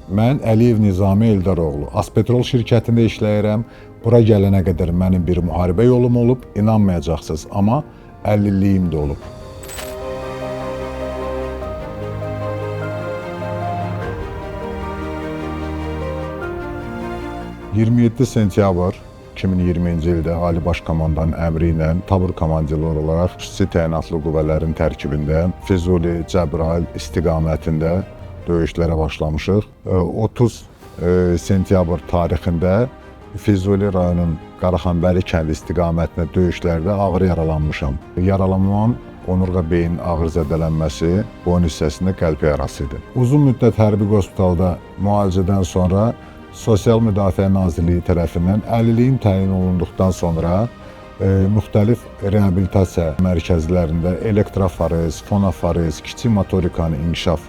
Mən Əliyev Nizami Eldaroğlu, Aspetrol şirkətində işləyirəm. Bura gələnə qədər mənim bir müharibə yolum olub, inanmayacaqsınız, amma 50-liyim də olub. ...27 sentyabr 2020-ci ildə Ali Baş Komandanın əmri ilə tabur komandirləri olaraq xüsusi təyinatlı qüvvələrin tərkibində Füzuli, Cəbrayıl istiqamətində döyüşlərə başlamışıq. 30 sentyabr tarixində Füzuli rayonunun Qaraxanbəli kəndi istiqamətində döyüşlərdə ağır yaralanmışam. Yaralanmam onurğa beyin ağır zədələnməsi, boyun hissəsində qəlb yarası idi. Uzun müddət hərbi hospitalda müalicədən sonra Sosial Müdafiə Nazirliyi tərəfindən 50-liyim təyin olunduqdan sonra müxtəlif reabilitasiya mərkəzlərində elektroforez, fonoforez, kiçik motorikanın inkişaf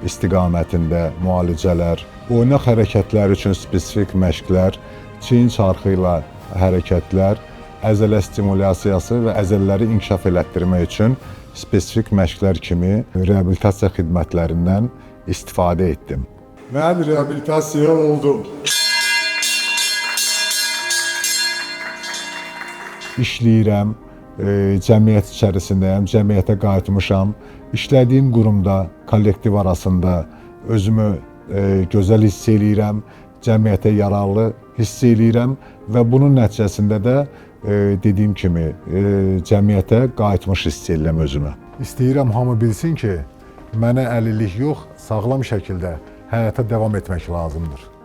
istiqamətində müalicələr, oynaq hərəkətləri üçün spesifik məşqlər, çiyin çarxı ilə hərəkətlər, əzələ stimulyasiyası və əzələləri inkişaf elətdirmək üçün spesifik məşqlər kimi reabilitasiya xidmətlərindən istifadə etdim. Mən reabilitasiya oldum. İşləyirəm, cəmiyyət içərisindəyəm, cəmiyyətə qayıtmışam. İşlədiyim qurumda, kollektiv arasında özümü gözəl hiss eləyirəm, cəmiyyətə yararlı hiss eləyirəm və bunun nəticəsində də dediyim kimi cəmiyyətə qayıtmış hiss eləyirəm özümü. İstəyirəm hamı bilsin ki, mənə əlillik yox, sağlam şəkildə həyata davam etmək lazımdır.